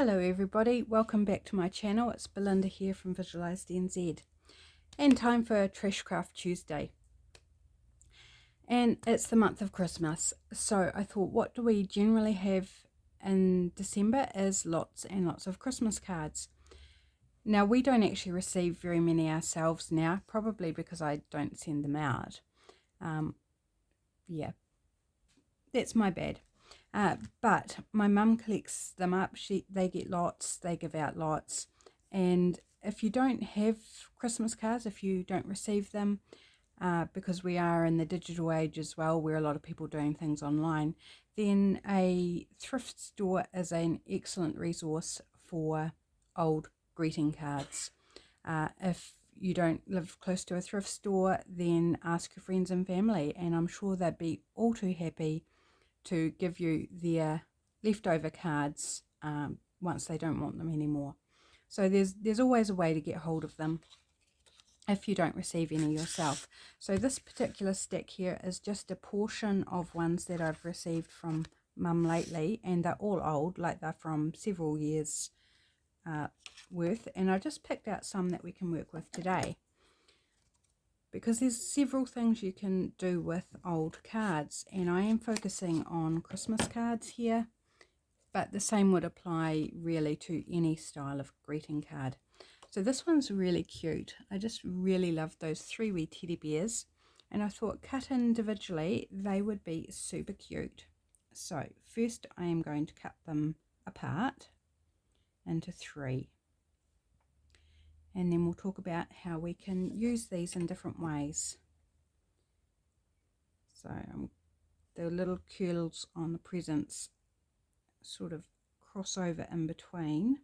Hello everybody, welcome back to my channel. It's Belinda here from Visualised NZ, and time for Trashcraft Tuesday. And it's the month of Christmas, so I thought, what do we generally have in December is lots and lots of Christmas cards. Now, we don't actually receive very many ourselves now, probably because I don't send them out. Yeah, that's my bad. But my mum collects them up. They get lots, they give out lots. And if you don't have Christmas cards, if you don't receive them, because we are in the digital age as well, where a lot of people are doing things online, then a thrift store is an excellent resource for old greeting cards. If you don't live close to a thrift store, then ask your friends and family, and I'm sure they'd be all too happy to give you their leftover cards once they don't want them anymore. So there's always a way to get hold of them if you don't receive any yourself. So this particular stack here is just a portion of ones that I've received from Mum lately, and they're all old, like they're from several years worth, and I just picked out some that we can work with today, because there's several things you can do with old cards, and I am focusing on Christmas cards here, but the same would apply really to any style of greeting card. So this one's really cute. I just really love those three wee teddy bears, and I thought cut individually they would be super cute. So first I am going to cut them apart into three, and then we'll talk about how we can use these in different ways. So the little curls on the presents sort of cross over in between,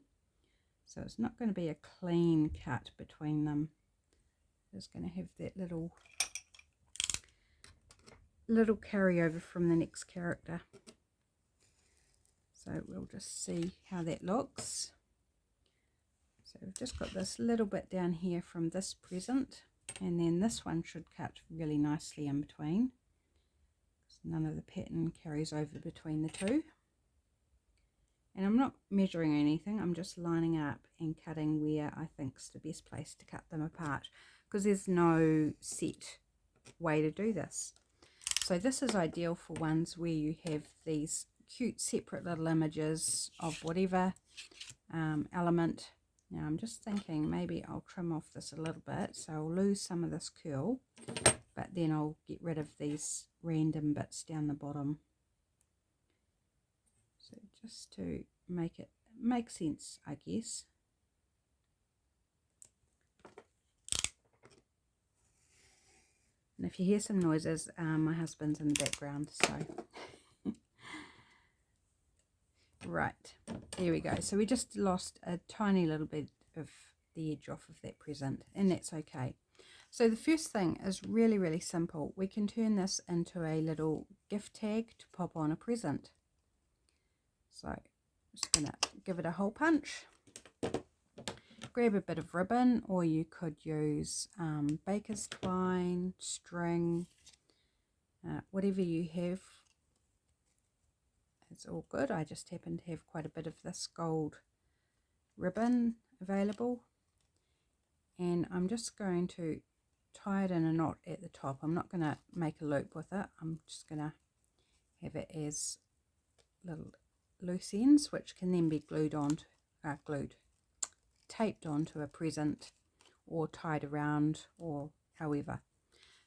so it's not going to be a clean cut between them. It's going to have that little carryover from the next character. So we'll just see how that looks. So we've just got this little bit down here from this present, and then this one should cut really nicely in between, because none of the pattern carries over between the two. And I'm not measuring anything, I'm just lining up and cutting where I think's the best place to cut them apart, because there's no set way to do this. So this is ideal for ones where you have these cute separate little images of whatever element. Now I'm just thinking maybe I'll trim off this a little bit, so I'll lose some of this curl, but then I'll get rid of these random bits down the bottom. So just to make it make sense, I guess. And if you hear some noises, my husband's in the background, so right, there we go. So we just lost a tiny little bit of the edge off of that present, and that's okay. So the first thing is really simple. We can turn this into a little gift tag to pop on a present. So I'm just going to give it a hole punch, grab a bit of ribbon, or you could use baker's twine, string, whatever you have. It's all good. I just happen to have quite a bit of this gold ribbon available, and I'm just going to tie it in a knot at the top. I'm not going to make a loop with it. I'm just going to have it as little loose ends, which can then be taped onto a present or tied around, or however.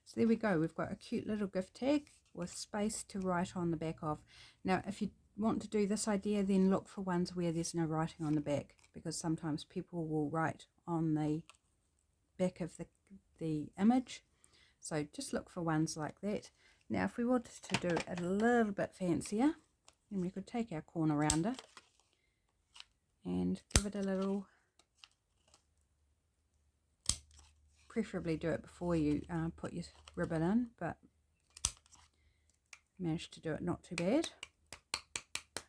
So there we go, we've got a cute little gift tag with space to write on the back of. Now if you want to do this idea, then look for ones where there's no writing on the back, because sometimes people will write on the back of the image. So just look for ones like that. Now if we wanted to do it a little bit fancier, then we could take our corner rounder and give it a little, preferably do it before you put your ribbon in, but managed to do it not too bad.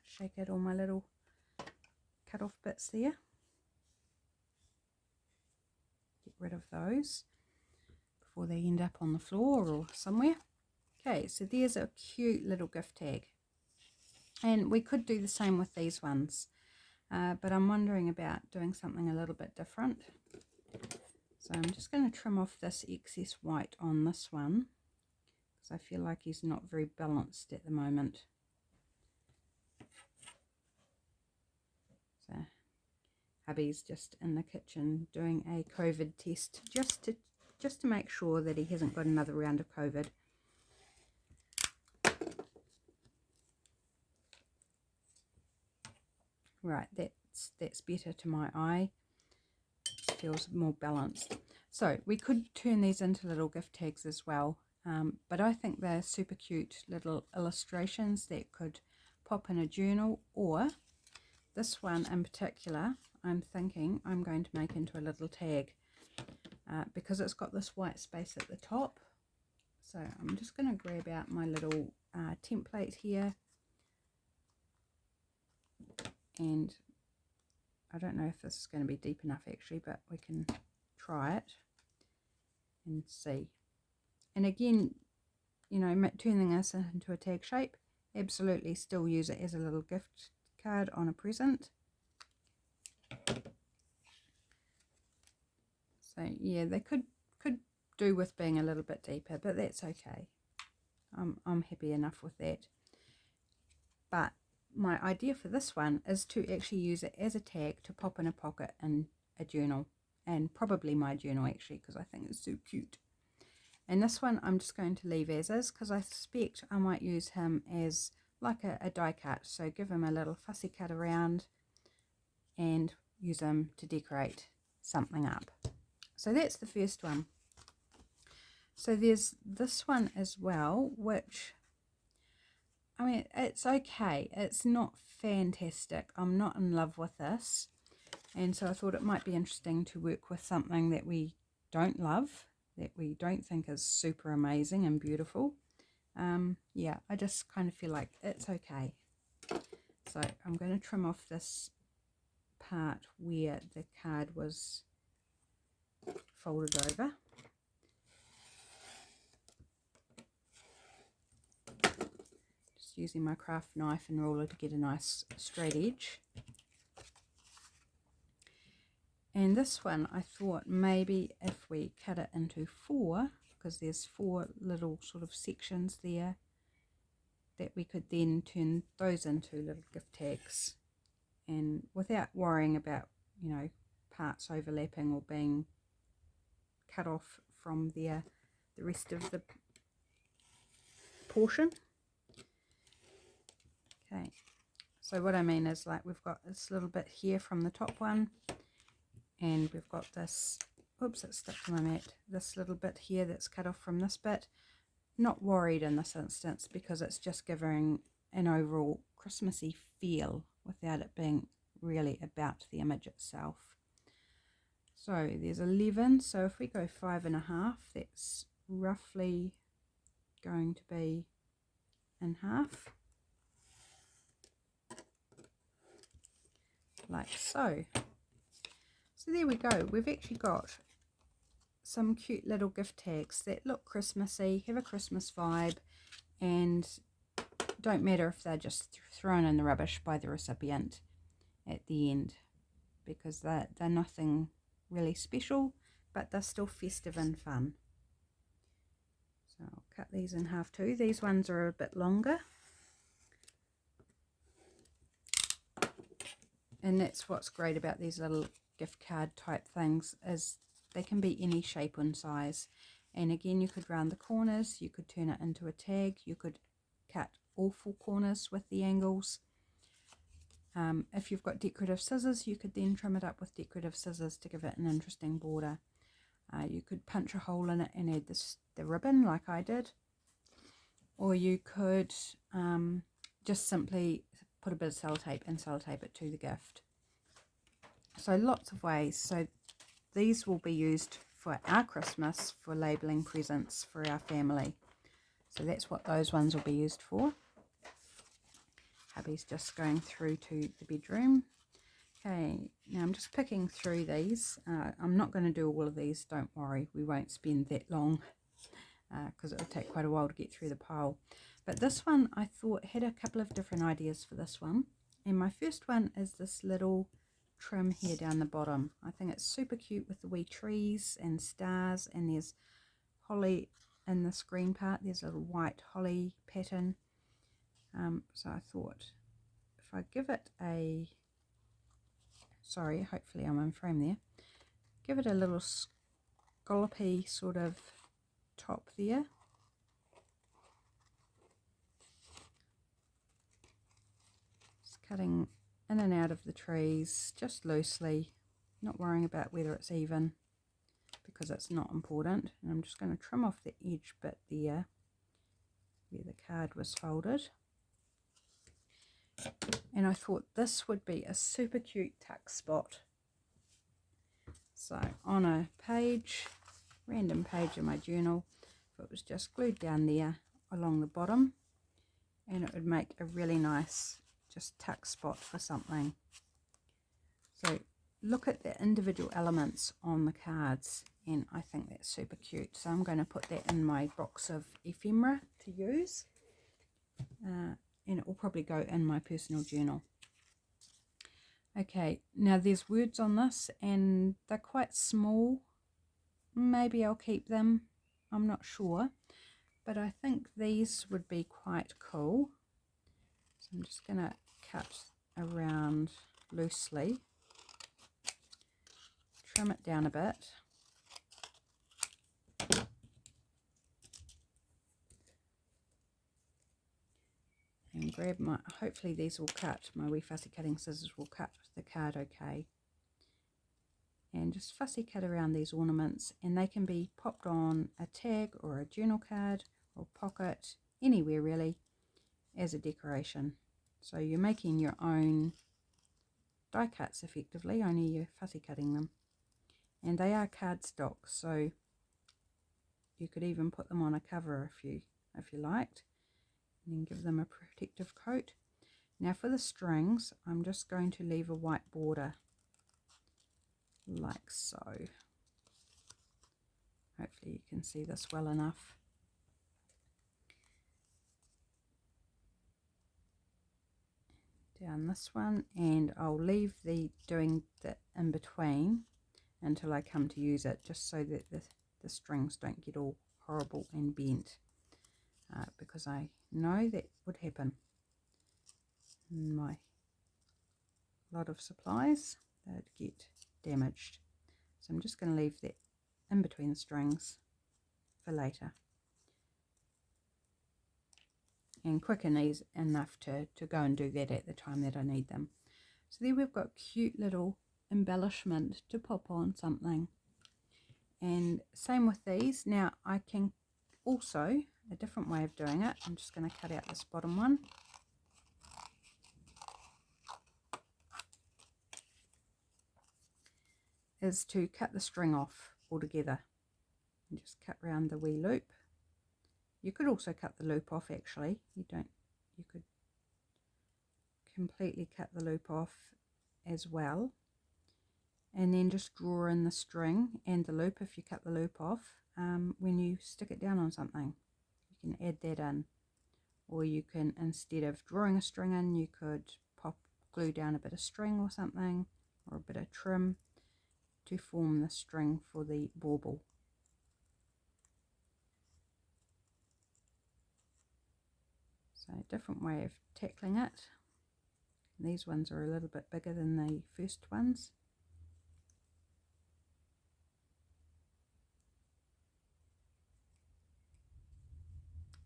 Shake out all my little cut off bits there, get rid of those before they end up on the floor or somewhere. Okay, so there's a cute little gift tag, and we could do the same with these ones. but I'm wondering about doing something a little bit different. So I'm just going to trim off this excess white on this one, because I feel like he's not very balanced at the moment. So hubby's just in the kitchen doing a COVID test just to make sure that he hasn't got another round of COVID. Right, that's better to my eye. Feels more balanced. So we could turn these into little gift tags as well, but I think they're super cute little illustrations that could pop in a journal, or this one in particular I'm thinking I'm going to make into a little tag because it's got this white space at the top. So I'm just going to grab out my little template here, and I don't know if this is going to be deep enough actually, but we can try it and see. And again, you know, turning this into a tag shape, absolutely still use it as a little gift card on a present. So yeah, they could do with being a little bit deeper, but that's okay. I'm happy enough with that. But my idea for this one is to actually use it as a tag to pop in a pocket in a journal, and probably my journal actually, because I think it's so cute. And this one I'm just going to leave as is, because I suspect I might use him as like a die cut. So give him a little fussy cut around and use him to decorate something up. So that's the first one. So there's this one as well, which, I mean, it's okay. It's not fantastic. I'm not in love with this. And so I thought it might be interesting to work with something that we don't love, that we don't think is super amazing and beautiful. Yeah, I just kind of feel like it's okay. So I'm going to trim off this part where the card was folded over. Just using my craft knife and ruler to get a nice straight edge. And this one, I thought maybe if we cut it into 4, because there's 4 little sort of sections there, that we could then turn those into little gift tags, and without worrying about, you know, parts overlapping or being cut off from the rest of the portion. Okay, so what I mean is, like, we've got this little bit here from the top one, and we've got this, oops, it's stuck to my mat, this little bit here that's cut off from this bit. Not worried in this instance, because it's just giving an overall Christmassy feel without it being really about the image itself. So there's 11, so if we go 5.5, that's roughly going to be in half, like so. So there we go, we've actually got some cute little gift tags that look Christmassy, have a Christmas vibe, and don't matter if they're just thrown in the rubbish by the recipient at the end, because they're nothing really special, but they're still festive and fun. So I'll cut these in half too. These ones are a bit longer, and that's what's great about these little gift card type things, is they can be any shape and size. And again, you could round the corners, you could turn it into a tag, you could cut all 4 corners with the angles. If you've got decorative scissors, you could then trim it up with decorative scissors to give it an interesting border. You could punch a hole in it and add the ribbon like I did, or you could just simply put a bit of sellotape and sellotape it to the gift. So lots of ways. So these will be used for our Christmas, for labelling presents for our family. So that's what those ones will be used for. Hubby's just going through to the bedroom. Okay, now I'm just picking through these. I'm not going to do all of these, don't worry, we won't spend that long, because it will take quite a while to get through the pile. But this one, I thought, had a couple of different ideas for this one. And my first one is this little trim here down the bottom. I think it's super cute with the wee trees and stars, and there's holly in this green part. There's a little white holly pattern. So I thought if I give it a, sorry, hopefully I'm in frame there, give it a little scallopy sort of top there. Just cutting in and out of the trees just loosely, not worrying about whether it's even, because it's not important. And I'm just going to trim off the edge bit there where the card was folded. And I thought this would be a super cute tuck spot. So on a page, random page in my journal, if it was just glued down there along the bottom, and it would make a really nice just tuck spot for something. So look at the individual elements on the cards, and I think that's super cute. So I'm going to put that in my box of ephemera to use, and it will probably go in my personal journal. Okay, now there's words on this and they're quite small. Maybe I'll keep them, I'm not sure, but I think these would be quite cool. So I'm just going to cut around loosely, trim it down a bit. And grab my, hopefully these will cut, my wee fussy cutting scissors will cut the card okay. And just fussy cut around these ornaments, and they can be popped on a tag or a journal card or pocket, anywhere really, as a decoration. So you're making your own die cuts effectively, only you're fussy cutting them. And they are cardstock, so you could even put them on a cover if you liked, and then give them a protective coat. Now for the strings, I'm just going to leave a white border like so. Hopefully you can see this well enough. Down this one, and I'll leave doing the in between until I come to use it, just so that the strings don't get all horrible and bent, because I know that would happen in my lot of supplies. They'd get damaged. So I'm just going to leave that in between the strings for later, and quick and easy enough to go and do that at the time that I need them. So there we've got cute little embellishment to pop on something. And same with these. Now I can also, a different way of doing it, I'm just going to cut out this bottom one. Is to cut the string off altogether and just cut round the wee loop. You could also cut the loop off actually. You could completely cut the loop off as well, and then just draw in the string and the loop if you cut the loop off when you stick it down on something. You can add that in, or you can, instead of drawing a string in, you could glue down a bit of string or something, or a bit of trim to form the string for the bauble. So a different way of tackling it. These ones are a little bit bigger than the first ones.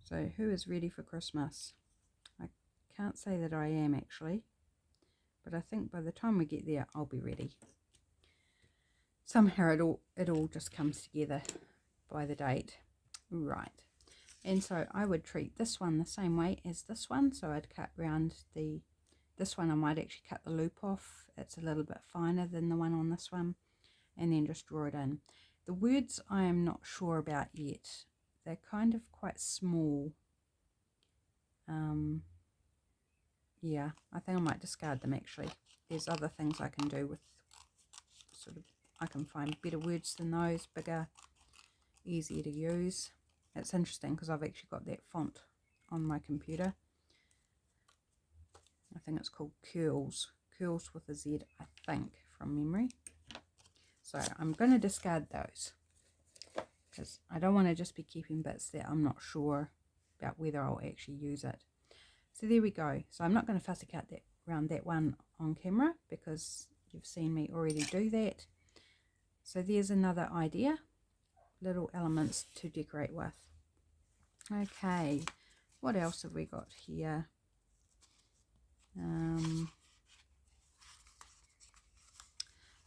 So who is ready for Christmas? I can't say that I am actually, but I think by the time we get there I'll be ready. Somehow it all just comes together by the date. Right. And so I would treat this one the same way as this one. So I'd cut round this one, I might actually cut the loop off. It's a little bit finer than the one on this one, and then just draw it in. The words I am not sure about yet. They're kind of quite small. Yeah, I think I might discard them actually. There's other things I can do with I can find better words than those, bigger, easier to use. It's interesting because I've actually got that font on my computer. I think it's called Curls with a Z, I think, from memory. So I'm going to discard those because I don't want to just be keeping bits that I'm not sure about whether I'll actually use it. So there we go. So I'm not going to fussy cut that around that one on camera because you've seen me already do that. So there's another idea, little elements to decorate with. Okay, what else have we got here?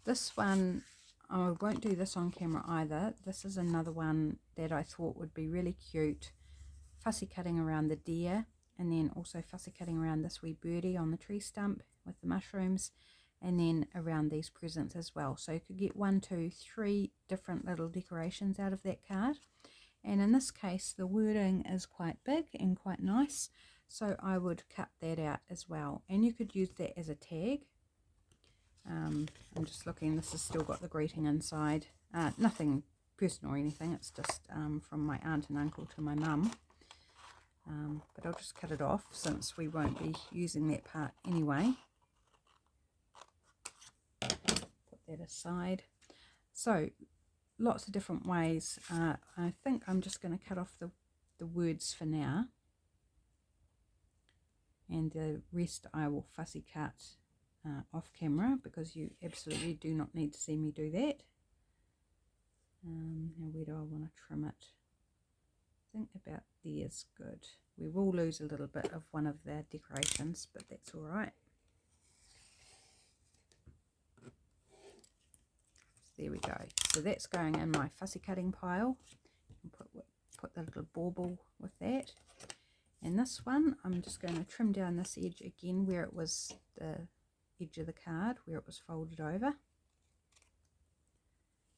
This one, I won't do this on camera either. This is another one that I thought would be really cute. Fussy cutting around the deer, and then also fussy cutting around this wee birdie on the tree stump with the mushrooms, and then around these presents as well. So you could get 1, 2, 3 different little decorations out of that card. And in this case, the wording is quite big and quite nice, so I would cut that out as well. And you could use that as a tag. I'm just looking, this has still got the greeting inside. Nothing personal or anything, it's just from my aunt and uncle to my mum. But I'll just cut it off since we won't be using that part anyway. Put that aside. So lots of different ways. I think I'm just going to cut off the words for now, and the rest I will fussy cut off camera because you absolutely do not need to see me do that. Now where do I want to trim it? I think about there's good. We will lose a little bit of one of the decorations, but that's all right. There we go. So that's going in my fussy cutting pile. Put the little bauble with that. And this one, I'm just going to trim down this edge again where it was the edge of the card, where it was folded over.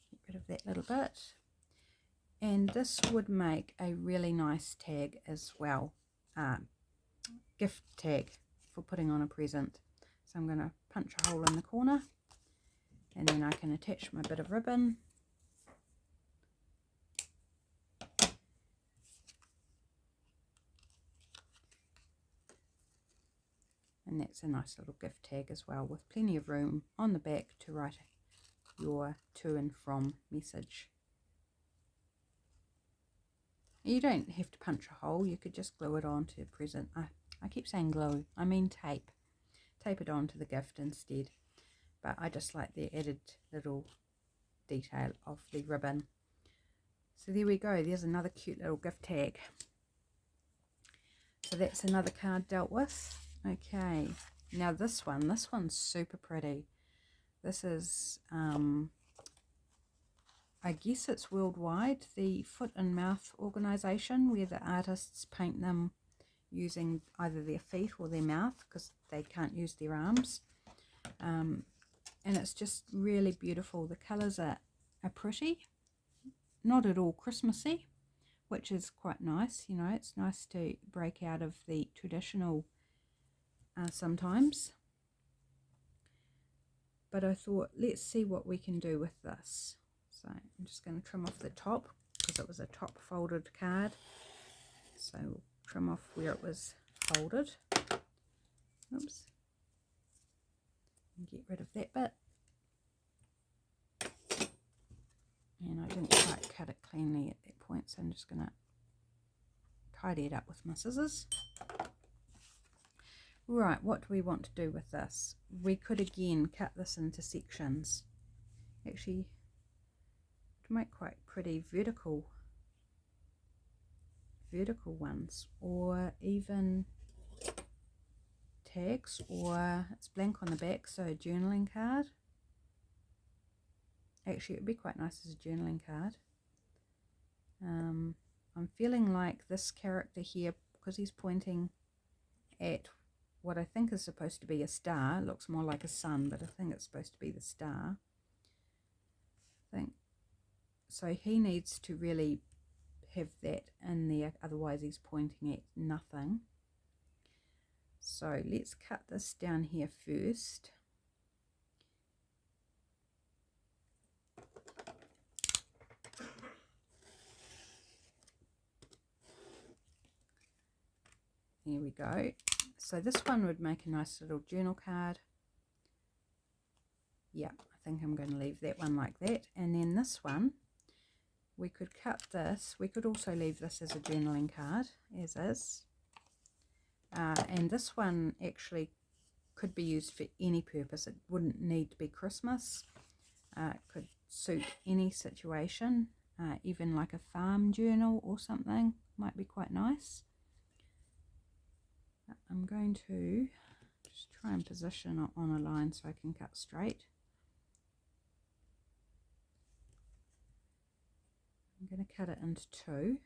Get rid of that little bit. And this would make a really nice tag as well. Gift tag for putting on a present. So I'm going to punch a hole in the corner. And then I can attach my bit of ribbon. And that's a nice little gift tag as well, with plenty of room on the back to write your to and from message. You don't have to punch a hole, you could just glue it onto a present. I keep saying glue, I mean tape. Tape it onto the gift instead. But I just like the added little detail of the ribbon. So there we go, there's another cute little gift tag. So that's another card dealt with. Okay, now this one's super pretty. This is, I guess it's worldwide, the Foot and Mouth organisation, where the artists paint them using either their feet or their mouth because they can't use their arms. And it's just really beautiful. The colours are pretty, not at all Christmassy, which is quite nice. You know, it's nice to break out of the traditional sometimes. But I thought, let's see what we can do with this. So I'm just going to trim off the top because it was a top folded card. So we'll trim off where it was folded. Oops. And get rid of that bit. And I didn't quite cut it cleanly at that point, so I'm just going to tidy it up with my scissors. Right, what do we want to do with this? We could again cut this into sections. Actually, to make quite pretty vertical ones, or even tags, or it's blank on the back, so a journaling card. Actually, it would be quite nice as a journaling card. I'm feeling like this character here, because he's pointing at what I think is supposed to be a star. It looks more like a sun, but I think it's supposed to be the star. I think so. He needs to really have that in there, otherwise he's pointing at nothing. So let's cut this down here first. There we go. So this one would make a nice little journal card. Yeah, I think I'm going to leave that one like that. And then this one, we could cut this. We could also leave this as a journaling card, as is. And this one actually could be used for any purpose. It wouldn't need to be Christmas. It could suit any situation. Even like a farm journal or something might be quite nice. I'm going to just try and position it on a line so I can cut straight. I'm going to cut it into two.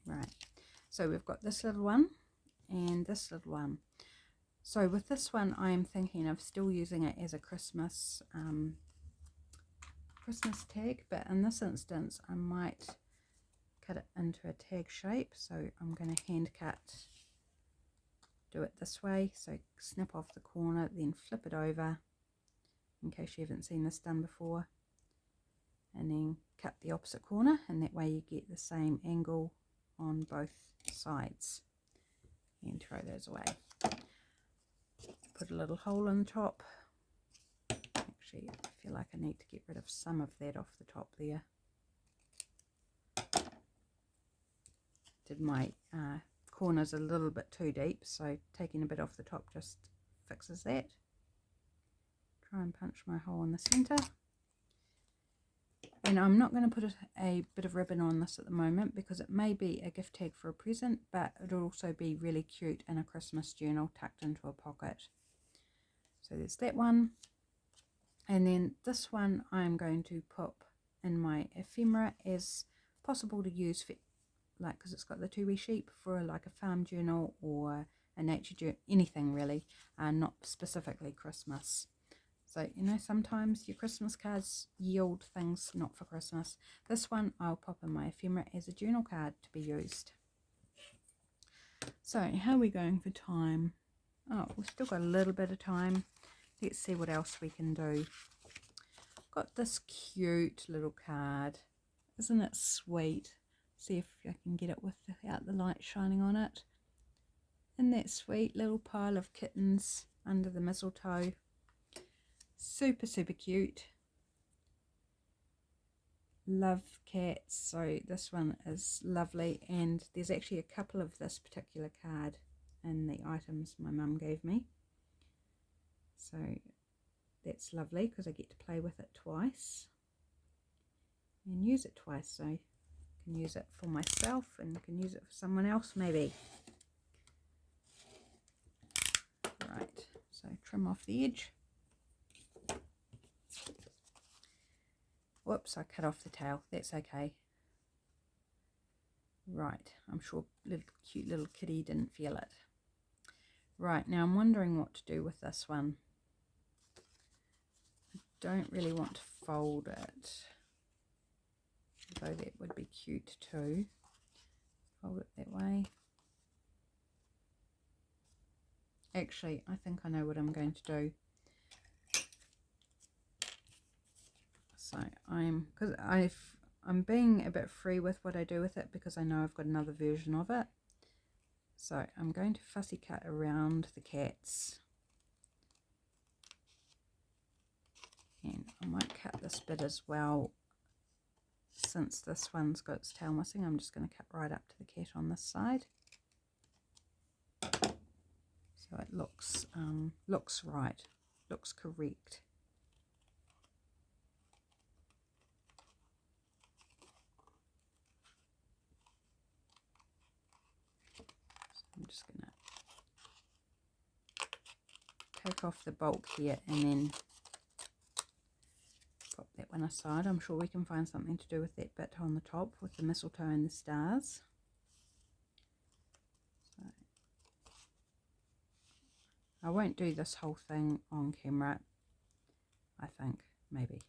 Right, so we've got this little one and this little one. So with this one, I am thinking of still using it as a Christmas tag, but in this instance, I might cut it into a tag shape. So I'm going to hand cut, do it this way. So snip off the corner, then flip it over, in case you haven't seen this done before, and then cut the opposite corner, and that way you get the same angle on both sides, and throw those away. Put a little hole in the top. Actually, I feel like I need to get rid of some of that off the top there. Did my corners a little bit too deep, so taking a bit off the top just fixes that. Try and punch my hole in the center. And I'm not going to put a bit of ribbon on this at the moment because it may be a gift tag for a present, but it'll also be really cute in a Christmas journal tucked into a pocket. So there's that one. And then this one I'm going to pop in my ephemera as possible to use for, like, because it's got the two wee sheep, for like a farm journal or a nature journal, anything really, not specifically Christmas. So, you know, sometimes your Christmas cards yield things not for Christmas. This one I'll pop in my ephemera as a journal card to be used. So, how are we going for time? Oh, we've still got a little bit of time. Let's see what else we can do. Got this cute little card. Isn't it sweet? See if I can get it without the light shining on it. And that sweet little pile of kittens under the mistletoe. Super, super cute. Love cats, so this one is lovely, and there's actually a couple of this particular card in the items my mum gave me. So that's lovely because I get to play with it twice and use it twice, so I can use it for myself and can use it for someone else maybe. Right, so trim off the edge. Whoops, I cut off the tail. That's okay. Right, I'm sure cute little kitty didn't feel it. Right, now I'm wondering what to do with this one. I don't really want to fold it, although that would be cute too. Fold it that way. Actually, I think I know what I'm going to do. So I'm being a bit free with what I do with it because I know I've got another version of it. So I'm going to fussy cut around the cats. And I might cut this bit as well. Since this one's got its tail missing, I'm just going to cut right up to the cat on this side. So it looks right, looks correct. I'm just going to take off the bulk here and then pop that one aside. I'm sure we can find something to do with that bit on the top with the mistletoe and the stars. So I won't do this whole thing on camera, I think, maybe,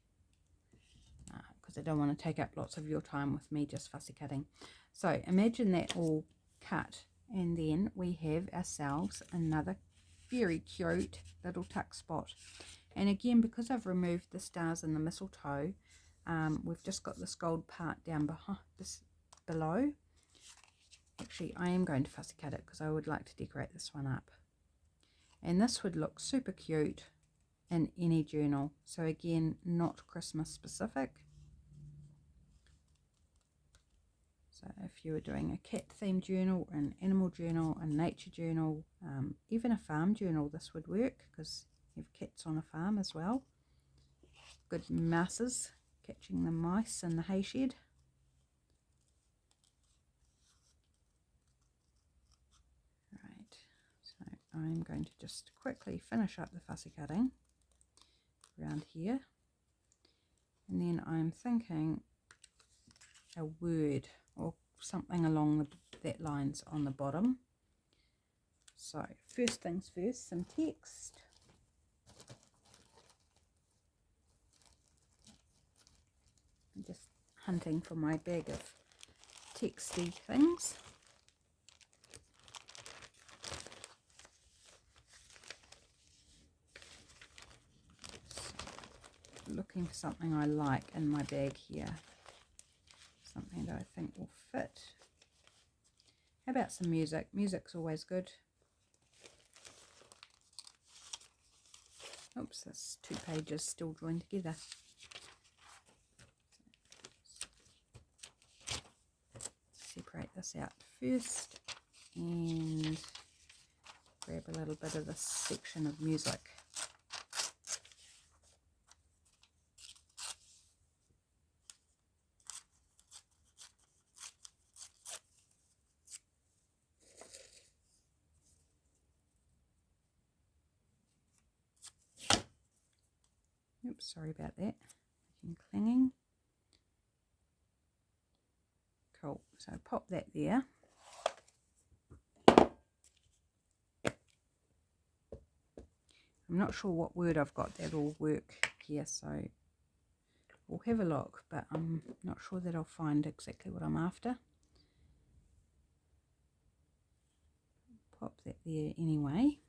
because I don't want to take up lots of your time with me just fussy cutting. So imagine that all cut. And then we have ourselves another very cute little tuck spot. And again, because I've removed the stars and the mistletoe, we've just got this gold part down behind this below. Actually, I am going to fussy cut it because I would like to decorate this one up. And this would look super cute in any journal. So again, not Christmas specific. So if you were doing a cat themed journal, an animal journal, a nature journal, even a farm journal, this would work because you have cats on a farm as well. Good mouses, catching the mice in the hay shed. Right, so I'm going to just quickly finish up the fussy cutting around here. And then I'm thinking a word or something along that lines on the bottom. So first things first, some text. I'm just hunting for my bag of texty things. So, looking for something I like in my bag here. Something that I think will fit. How about some music? Music's always good. Oops, there's 2 pages still joined together. Separate this out first and grab a little bit of this section of music. Oops, sorry about that. Making clanging. Cool, so pop that there. I'm not sure what word I've got that will work here, so we'll have a look, but I'm not sure that I'll find exactly what I'm after. Pop that there anyway.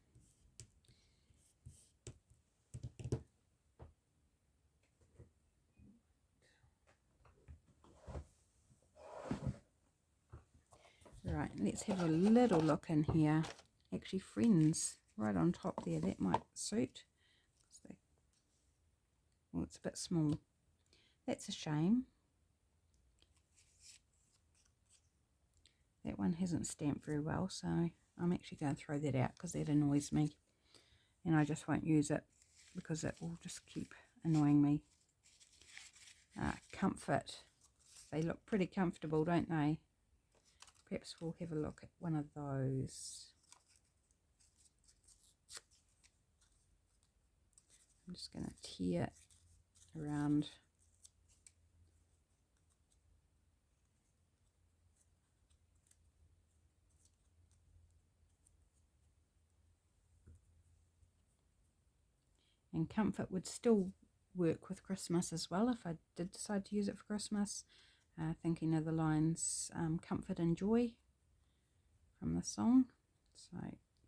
Right, let's have a little look in here. Actually, friends, right on top there, that might suit. Well, it's a bit small. That's a shame. That one hasn't stamped very well, so I'm actually going to throw that out because that annoys me. And I just won't use it because it will just keep annoying me. Comfort. They look pretty comfortable, don't they? Perhaps we'll have a look at one of those. I'm just going to tear around. And comfort would still work with Christmas as well if I did decide to use it for Christmas. Thinking of the lines comfort and joy from the song. So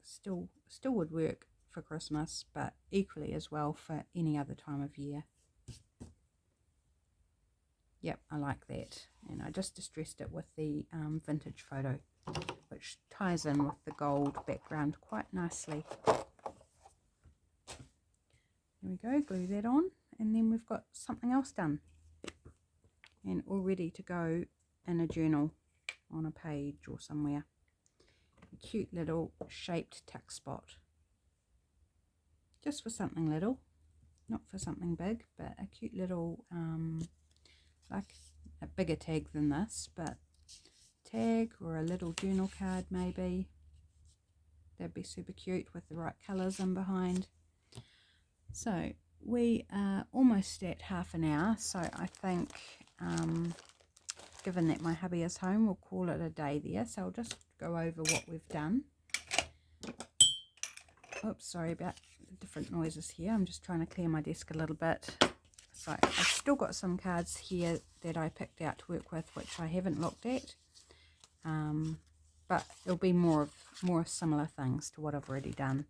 still would work for Christmas, but equally as well for any other time of year. Yep, I like that. And I just distressed it with the vintage photo, which ties in with the gold background quite nicely. There we go, glue that on, and then we've got something else done and all ready to go in a journal on a page or somewhere. A cute little shaped tuck spot, just for something little, not for something big, but a cute little like a bigger tag than this, but tag or a little journal card maybe. That'd be super cute with the right colours in behind. So we are almost at half an hour, so I think given that my hubby is home, we'll call it a day there. So I'll just go over what we've done. Oops, sorry about the different noises here. I'm just trying to clear my desk a little bit. So I've still got some cards here that I picked out to work with, which I haven't looked at. But it'll be more similar things to what I've already done.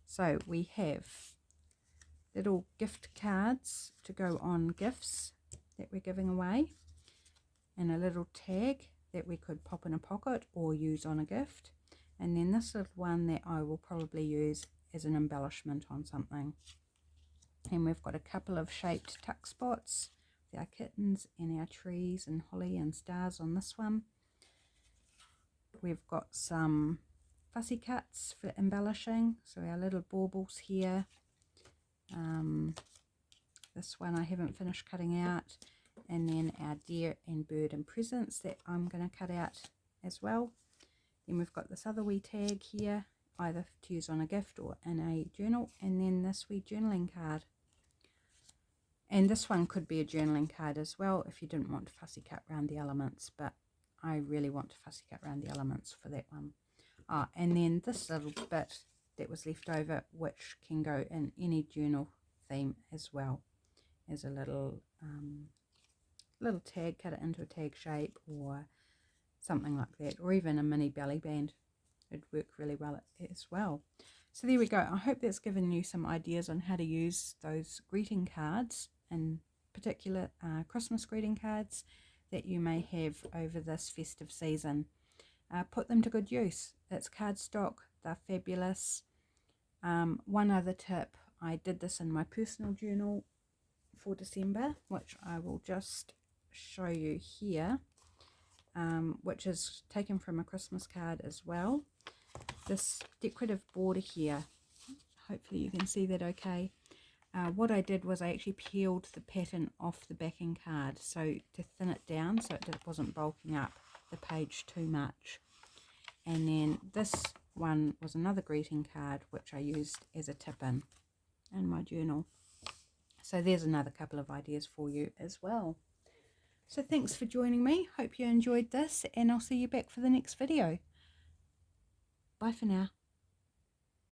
So we have little gift cards to go on gifts that we're giving away, and a little tag that we could pop in a pocket or use on a gift, and then this little one that I will probably use as an embellishment on something. And we've got a couple of shaped tuck spots with our kittens and our trees and holly and stars on this one. We've got some fussy cuts for embellishing, so our little baubles here. This one I haven't finished cutting out, and then our deer and bird and presents that I'm going to cut out as well. Then we've got this other wee tag here, either to use on a gift or in a journal, and then this wee journaling card. And this one could be a journaling card as well if you didn't want to fussy cut around the elements, but I really want to fussy cut around the elements for that one. And then this little bit that was left over, which can go in any journal theme as well, as a little little tag, cut it into a tag shape or something like that, or even a mini belly band. It'd work really well as well. So there we go. I hope that's given you some ideas on how to use those greeting cards, in particular Christmas greeting cards that you may have over this festive season. Put them to good use. It's cardstock, they're fabulous. One other tip, I did this in my personal journal for December, which I will just show you here, which is taken from a Christmas card as well. This decorative border here, hopefully you can see that okay. What I did was I actually peeled the pattern off the backing card, so to thin it down so it wasn't bulking up the page too much. And then this one was another greeting card which I used as a tip-in my journal. So there's another couple of ideas for you as well. So thanks for joining me. Hope you enjoyed this, and I'll see you back for the next video. Bye for now.